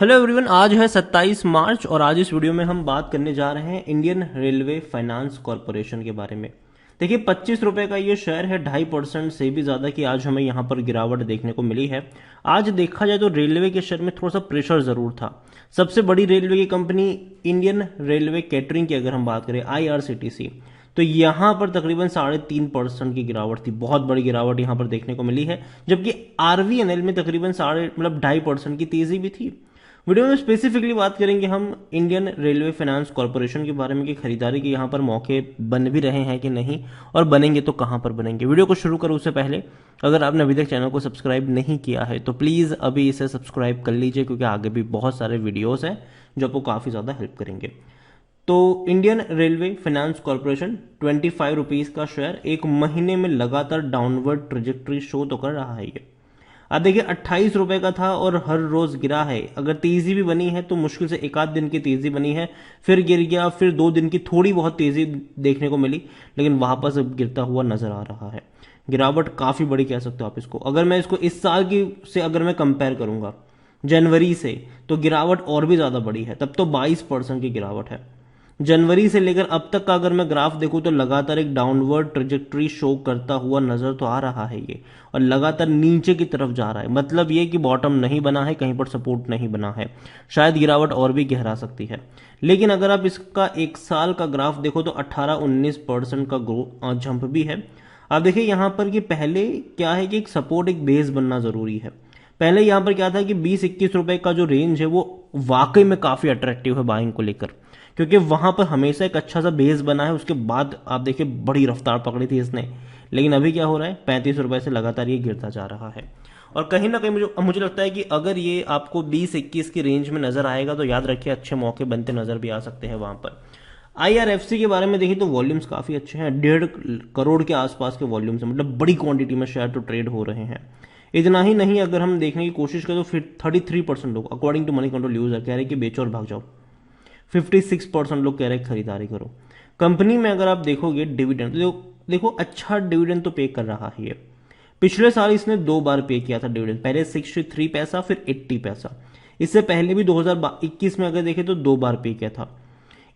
Hello everyone, आज है 27 मार्च और आज इस वीडियो में हम बात करने जा रहे हैं इंडियन रेलवे फाइनेंस कॉरपोरेशन के बारे में। देखिए 25 रुपए का ये शेयर है, 2.5% से भी ज़्यादा की आज हमें यहाँ पर गिरावट देखने को मिली है। आज देखा जाए तो रेलवे के शेयर में थोड़ा सा प्रेशर ज़रूर था। सबसे बड़ी रेलवे की कंपनी इंडियन रेलवे कैटरिंग की अगर हम बात करें IRCTC, तो यहाँ पर तकरीबन 3.5% की गिरावट थी। बहुत बड़ी गिरावट यहाँ पर देखने को मिली है, जबकि RVNL में तकरीबन 2.5% की तेजी भी थी। वीडियो में स्पेसिफिकली बात करेंगे हम इंडियन रेलवे फाइनेंस कॉरपोरेशन के बारे में कि खरीदारी के यहाँ पर मौके बन भी रहे हैं कि नहीं, और बनेंगे तो कहाँ पर बनेंगे। वीडियो को शुरू करूँ उससे पहले अगर आपने अभी तक चैनल को सब्सक्राइब नहीं किया है तो प्लीज़ अभी इसे सब्सक्राइब कर लीजिए, क्योंकि आगे भी बहुत सारे वीडियोज़ हैं जो आपको काफ़ी ज़्यादा हेल्प करेंगे। तो Indian railway finance corporation 25 rupees का शेयर एक महीने में लगातार डाउनवर्ड ट्रेजेक्ट्री शो तो कर रहा है। ये अब देखिए 28 रुपए का था और हर रोज गिरा है। अगर तेजी भी बनी है तो मुश्किल से एक आध दिन की तेजी बनी है, फिर गिर गया, फिर 2 दिन की थोड़ी बहुत तेजी देखने को मिली, लेकिन वापस अब गिरता हुआ नजर आ रहा है। गिरावट काफी बड़ी कह सकते हो आप इसको। अगर मैं इसको इस साल की से अगर मैं कंपेयर करूंगा जनवरी से, तो गिरावट और भी ज्यादा बड़ी है। तब तो 22% की गिरावट है। जनवरी से लेकर अब तक का अगर मैं ग्राफ देखूं तो लगातार एक डाउनवर्ड ट्रेजेक्ट्री शो करता हुआ नजर तो आ रहा है ये, और लगातार नीचे की तरफ जा रहा है। मतलब ये कि बॉटम नहीं बना है, कहीं पर सपोर्ट नहीं बना है। शायद गिरावट और भी गहरा सकती है। लेकिन अगर आप इसका एक साल का ग्राफ देखो तो 18-19% का ग्रो जंप भी है। आप देखिए यहाँ पर कि पहले क्या है कि एक सपोर्ट, एक बेस बनना जरूरी है। पहले यहाँ पर क्या था कि 20-21 रुपए का जो रेंज है वो वाकई में काफी अट्रैक्टिव है बाइंग को लेकर, क्योंकि वहां पर हमेशा एक अच्छा सा बेस बना है। उसके बाद आप देखिए बड़ी रफ्तार पकड़ी थी इसने। लेकिन अभी क्या हो रहा है, 35 रुपए से लगातार ये गिरता जा रहा है। और कहीं ना कहीं मुझे लगता है कि अगर ये आपको 20-21 की रेंज में नजर आएगा तो याद रखिए अच्छे मौके बनते नजर भी आ सकते हैं वहां पर। IRFC के बारे में देखिए तो वॉल्यूम्स काफी अच्छे हैं, 1.5 करोड़ के आसपास के वॉल्यूम्स हैं। मतलब बड़ी क्वांटिटी में शेयर तो ट्रेड हो रहे हैं। इतना ही नहीं, अगर हम देखने की कोशिश करें तो फिर 33% लोग according to Moneycontrol user कह रहे हैं कि बेचो और भाग जाओ। 56% लोग कह रहे हैं खरीदारी करो। कंपनी में अगर आप देखोगे डिविडेंड, तो देखो अच्छा डिविडेंड तो पे कर रहा है ये। पिछले साल इसने 2 बार पे किया था डिविडेंड, पहले 63 पैसा फिर 80 पैसा। इससे पहले भी 2021 में अगर देखें तो 2 बार पे किया था,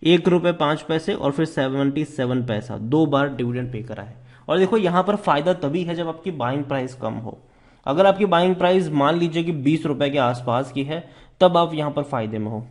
1 रुपए 5 पैसे और फिर 77 पैसा। 2 बार डिविडेंड पे करा है। और देखो यहां पर फायदा तभी है जब आपकी बाइंग प्राइस कम हो। अगर आपकी बाइंग प्राइस मान लीजिए कि 20 रुपए के आसपास की है, तब आप यहां पर फायदे में हो।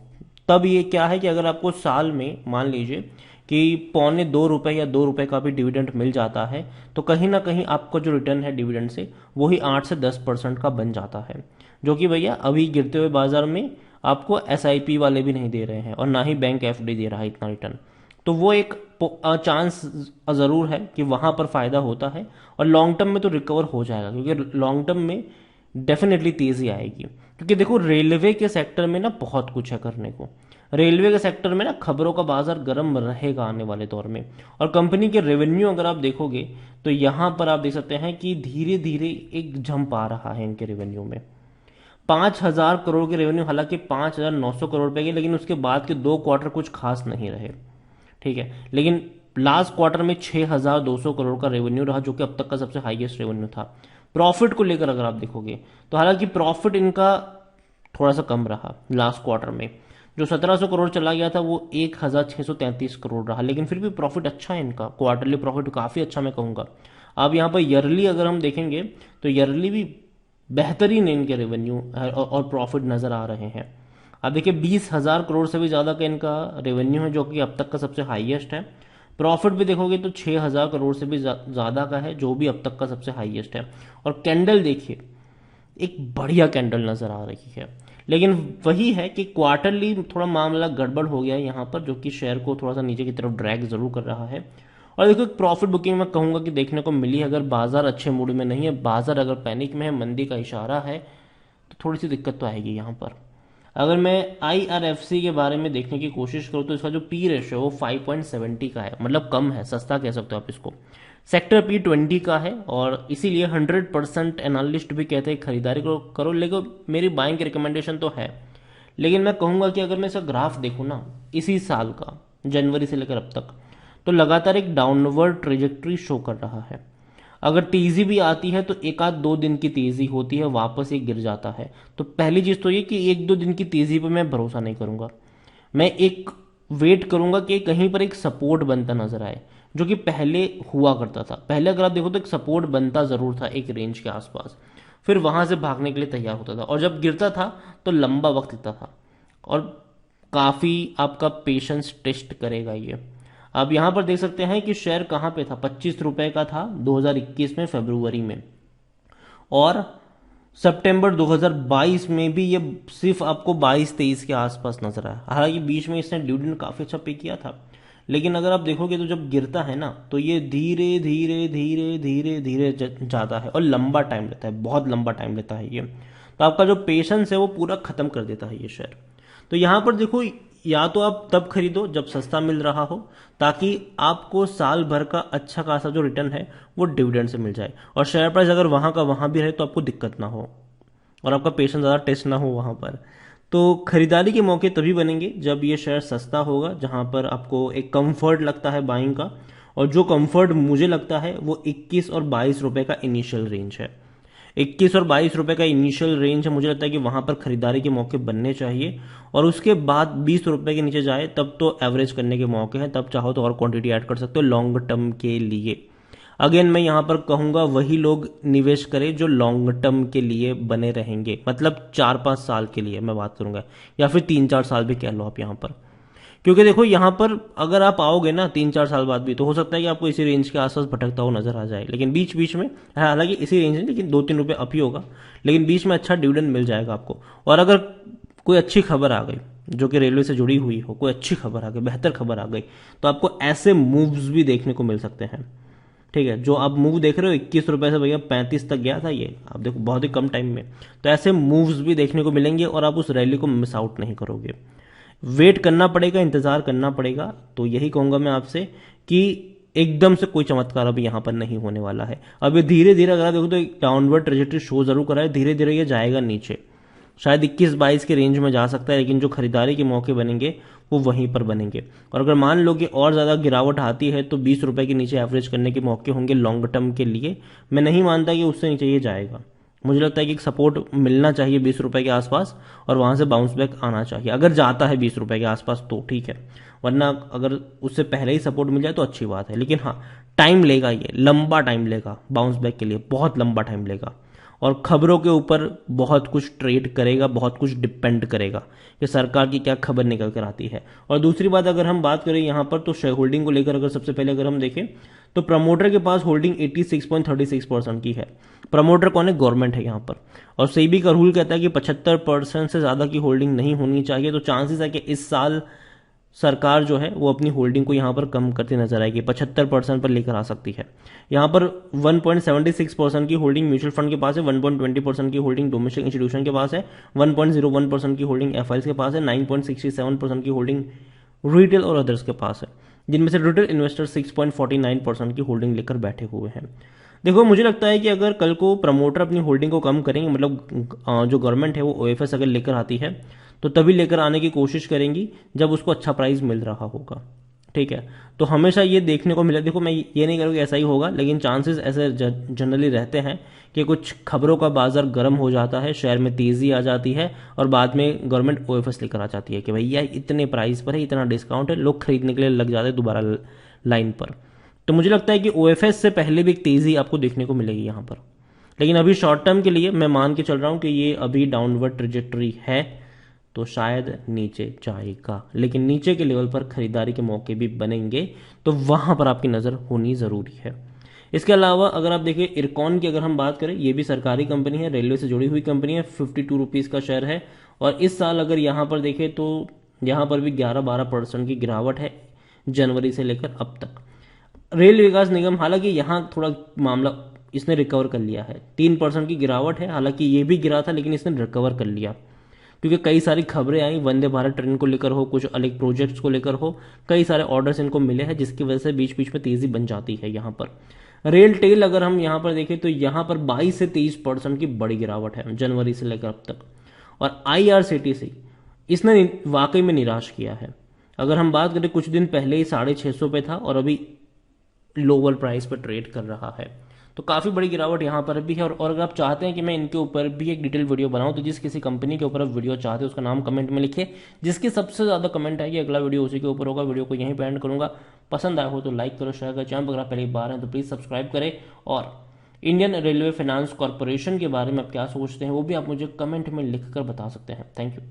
तब ये क्या है कि अगर आपको साल में मान लीजिए कि 1.25 रुपए या 2 रुपए का भी डिविडेंड मिल जाता है, तो कहीं ना कहीं आपका जो रिटर्न है डिविडेंड से वही 8 से 10% का बन जाता है, जो कि भैया अभी गिरते हुए बाजार में आपको SIP वाले भी नहीं दे रहे हैं और ना ही बैंक FD दे रहा है इतना रिटर्न। तो वो एक चांस जरूर है कि वहां पर फायदा होता है। और लॉन्ग टर्म में तो रिकवर हो जाएगा, क्योंकि लॉन्ग टर्म में डेफिनेटली तेजी आएगी। क्योंकि देखो रेलवे के सेक्टर में ना बहुत कुछ है करने को। रेलवे के सेक्टर में ना खबरों का बाजार गर्म रहेगा आने वाले दौर में। और कंपनी के रेवेन्यू अगर आप देखोगे तो यहां पर आप देख सकते हैं कि धीरे धीरे एक जंप आ रहा है इनके रेवेन्यू में। 5,000 करोड़ के रेवेन्यू, हालांकि 5,900 करोड़ पे गए, लेकिन उसके बाद के 2 क्वार्टर कुछ खास नहीं रहे। ठीक है, लेकिन लास्ट क्वार्टर में 6,200 करोड़ का रेवेन्यू रहा, जो कि अब तक का सबसे हाईएस्ट रेवेन्यू था। प्रॉफिट को लेकर अगर आप देखोगे तो हालांकि प्रॉफिट इनका थोड़ा सा कम रहा लास्ट क्वार्टर में। जो 1,700 करोड़ चला गया था वो 1,633 करोड़ रहा, लेकिन फिर भी प्रॉफिट अच्छा है इनका। क्वार्टरली प्रॉफिट काफी अच्छा मैं कहूंगा। अब यहाँ पर ईयरली अगर हम देखेंगे तो ईयरली भी बेहतरीन इनके रेवेन्यू और प्रॉफिट नजर आ रहे हैं। अब देखिए 20,000 करोड़ से भी ज्यादा का इनका रेवेन्यू है, जो कि अब तक का सबसे हाईएस्ट है। प्रॉफिट भी देखोगे तो 6,000 करोड़ से भी ज्यादा का है, जो भी अब तक का सबसे हाईएस्ट है। और कैंडल देखिए, एक बढ़िया कैंडल नजर आ रही है। लेकिन वही है कि क्वार्टरली थोड़ा मामला गड़बड़ हो गया है यहाँ पर, जो कि शेयर को थोड़ा सा नीचे की तरफ ड्रैग जरूर कर रहा है। और देखो प्रॉफिट बुकिंग मैं कहूंगा कि देखने को मिली है। अगर बाजार अच्छे मूड में नहीं है, बाजार अगर पैनिक में है, मंदी का इशारा है, तो थोड़ी सी दिक्कत तो आएगी यहाँ पर। अगर मैं IRFC के बारे में देखने की कोशिश करूँ तो इसका जो P रेशियो वो 5.70 का है। मतलब कम है, सस्ता कह सकते हो आप इसको। सेक्टर P20 का है, और इसीलिए 100% एनालिस्ट भी कहते हैं खरीदारी करो। लेकिन मेरी बाइंग की रिकमेंडेशन तो है। लेकिन मैं कहूंगा कि अगर मैं इसका ग्राफ देखूँ ना, इसी साल का जनवरी से लेकर अब तक, तो लगातार एक डाउनवर्ड ट्रेजेक्ट्री शो कर रहा है। अगर तेजी भी आती है तो एक आध 2 दिन की तेजी होती है, वापस ये गिर जाता है। तो पहली चीज तो ये कि 1-2 दिन की तेजी पे मैं भरोसा नहीं करूंगा। मैं एक वेट करूंगा कि कहीं पर एक सपोर्ट बनता नजर आए, जो कि पहले हुआ करता था। पहले अगर आप देखो तो एक सपोर्ट बनता जरूर था एक रेंज के आसपास, फिर वहां से भागने के लिए तैयार होता था, और जब गिरता था तो लंबा वक्त लेता था, और काफी आपका पेशेंस टेस्ट करेगा ये। आप यहां पर देख सकते हैं कि शेयर कहां पे था, 25 रुपए का था 2021 में फरवरी में, और सितंबर 2022 में भी ये सिर्फ आपको 22-23 के आसपास नजर आया। हालांकि बीच में इसने डिविडेंड काफी अच्छा पे किया था, लेकिन अगर आप देखोगे तो जब गिरता है ना तो ये धीरे धीरे धीरे धीरे धीरे जाता है, और लंबा टाइम लेता है, बहुत लंबा टाइम लेता है ये। तो आपका जो पेशेंस है वो पूरा खत्म कर देता है ये शेयर। तो यहां पर देखो, या तो आप तब खरीदो जब सस्ता मिल रहा हो, ताकि आपको साल भर का अच्छा खासा जो रिटर्न है वो डिविडेंड से मिल जाए, और शेयर प्राइस अगर वहां का वहां भी रहे तो आपको दिक्कत ना हो, और आपका पेशेंस ज़्यादा टेस्ट ना हो वहां पर। तो खरीदारी के मौके तभी बनेंगे जब ये शेयर सस्ता होगा, जहां पर आपको एक कंफर्ट लगता है बाइंग का, और जो कंफर्ट मुझे लगता है वो 21 और 22 रुपए का इनिशियल रेंज है। 21 और 22 रुपए का इनिशियल रेंज है, मुझे लगता है कि वहां पर खरीदारी के मौके बनने चाहिए, और उसके बाद 20 रुपए के नीचे जाए तब तो एवरेज करने के मौके हैं, तब चाहो तो और क्वांटिटी ऐड कर सकते हो लॉन्ग टर्म के लिए। अगेन मैं यहां पर कहूंगा वही लोग निवेश करें जो लॉन्ग टर्म के लिए बने रहेंगे, मतलब 4-5 साल के लिए मैं बात करूंगा, या फिर 3-4 साल भी कह लो आप यहां पर। क्योंकि देखो यहां पर अगर आप आओगे ना 3-4 साल बाद भी, तो हो सकता है कि आपको इसी रेंज के आसपास भटकता हुआ नजर आ जाए, लेकिन बीच बीच में, हालांकि इसी रेंज में, लेकिन 2-3 रुपए अप ही होगा, लेकिन बीच में अच्छा डिविडेंड मिल जाएगा आपको। और अगर कोई अच्छी खबर आ गई जो कि रेलवे से जुड़ी हुई हो, कोई अच्छी खबर आ गई, बेहतर खबर आ गई, तो आपको ऐसे मूव्स भी देखने को मिल सकते हैं। ठीक है, जो आप मूव देख रहे हो 21 रुपए से भैया 35 तक गया था ये, आप देखो बहुत ही कम टाइम में, तो ऐसे मूव्स भी देखने को मिलेंगे, और आप उस रैली को मिस आउट नहीं करोगे। वेट करना पड़ेगा, इंतजार करना पड़ेगा। तो यही कहूंगा मैं आपसे कि एकदम से कोई चमत्कार अभी यहां पर नहीं होने वाला है। अब ये धीरे धीरे अगर आप देखो तो एक डाउनवर्ड ट्रेजेक्टरी शो जरूर करा है, धीरे धीरे ये जाएगा नीचे, शायद 21-22 के रेंज में जा सकता है, लेकिन जो खरीदारी के मौके बनेंगे वो वहीं पर बनेंगे। और अगर मान लो कि और ज्यादा गिरावट आती है तो 20 रुपए के नीचे एवरेज करने के मौके होंगे लॉन्ग टर्म के लिए। मैं नहीं मानता कि उससे नीचे ये जाएगा, मुझे लगता है कि एक सपोर्ट मिलना चाहिए 20 रुपए के आसपास, और वहां से बाउंस बैक आना चाहिए। अगर जाता है 20 रुपए के आसपास तो ठीक है, वरना अगर उससे पहले ही सपोर्ट मिल जाए तो अच्छी बात है। लेकिन हाँ, टाइम लेगा, ये लंबा टाइम लेगा बाउंस बैक के लिए, बहुत लंबा टाइम लेगा, और खबरों के ऊपर बहुत कुछ ट्रेड करेगा, बहुत कुछ डिपेंड करेगा कि सरकार की क्या खबर निकल कर आती है। और दूसरी बात अगर हम बात करें यहाँ पर तो शेयर होल्डिंग को लेकर, अगर सबसे पहले अगर हम देखें तो प्रमोटर के पास होल्डिंग 86.36% की है। प्रमोटर कौन है? गवर्नमेंट है यहाँ पर, और सेबी का रूल कहता है कि 75% से ज्यादा की होल्डिंग नहीं होनी चाहिए। तो चांसेस है कि इस साल सरकार जो है वो अपनी होल्डिंग को यहां पर कम करती नजर आएगी, 75% पर लेकर आ सकती है। यहां पर 1.76% की होल्डिंग म्यूचुअल फंड के पास है, 1.20% की होल्डिंग डोमेस्टिक इंस्टीट्यूशन के पास है, 1.01% की होल्डिंग एफआईएस के पास है, 9.67% की होल्डिंग रिटेल और अदर्स के पास है, जिनमें से रिटेल इन्वेस्टर 6.49% की होल्डिंग लेकर बैठे हुए हैं। देखो मुझे लगता है कि अगर कल को प्रमोटर अपनी होल्डिंग को कम करेंगे, मतलब जो गवर्नमेंट है वो ओएफएस अगर लेकर आती है तो तभी लेकर आने की कोशिश करेंगी जब उसको अच्छा प्राइस मिल रहा होगा। ठीक है, तो हमेशा ये देखने को मिला, देखो मैं ये नहीं करूँगा ऐसा ही होगा, लेकिन चांसेस ऐसे जनरली रहते हैं कि कुछ खबरों का बाजार गर्म हो जाता है, शेयर में तेजी आ जाती है, और बाद में गवर्नमेंट ओएफएस लेकर आ जाती है कि भैया इतने प्राइस पर है, इतना डिस्काउंट है, लोग खरीदने के लिए लग जाते हैं दोबारा लाइन पर। तो मुझे लगता है कि ओएफएस से पहले भी एक तेजी आपको देखने को मिलेगी यहाँ पर। लेकिन अभी शॉर्ट टर्म के लिए मैं मान के चल रहा हूँ कि ये अभी डाउनवर्ड ट्रेजेक्टरी है, तो शायद नीचे जाएगा, लेकिन नीचे के लेवल पर खरीदारी के मौके भी बनेंगे, तो वहां पर आपकी नजर होनी जरूरी है। इसके अलावा अगर आप देखिए इरकॉन की अगर हम बात करें, ये भी सरकारी कंपनी है, रेलवे से जुड़ी हुई कंपनी है, 52 रुपीज का शेयर है, और इस साल अगर यहां पर देखें तो यहां पर भी 11-12% की गिरावट है जनवरी से लेकर अब तक। रेल विकास निगम, हालांकि यहां थोड़ा मामला इसने रिकवर कर लिया है, 3% की गिरावट है, हालांकि ये भी गिरा था लेकिन इसने रिकवर कर लिया, क्योंकि कई सारी खबरें आई वंदे भारत ट्रेन को लेकर हो, कुछ अलग प्रोजेक्ट्स को लेकर हो, कई सारे ऑर्डर्स इनको मिले हैं, जिसकी वजह से बीच बीच में तेजी बन जाती है यहाँ पर। रेल टेल अगर हम यहाँ पर देखें तो यहाँ पर 22 से 23% की बड़ी गिरावट है जनवरी से लेकर अब तक। और आईआरसीटीसी, इसने वाकई में निराश किया है। अगर हम बात करें कुछ दिन पहले ही 650 पे था और अभी लोअर प्राइस पर ट्रेड कर रहा है, तो काफ़ी बड़ी गिरावट यहाँ पर भी है। और अगर आप चाहते हैं कि मैं इनके ऊपर भी एक डिटेल वीडियो बनाऊं, तो जिस किसी कंपनी के ऊपर आप वीडियो चाहते हैं उसका नाम कमेंट में लिखिए, जिसकी सबसे ज़्यादा कमेंट आएगी अगला वीडियो उसी के ऊपर होगा। वीडियो को यहीं पे एंड करूँगा। पसंद आया हो तो लाइक करो, शेयर करो, चैनल पर अगर आप पहली बार हैं तो प्लीज़ सब्सक्राइब करें। और इंडियन रेलवे फाइनेंस कॉरपोरेशन के बारे में आप क्या सोचते हैं वो भी आप मुझे कमेंट में लिख कर बता सकते हैं। Thank you.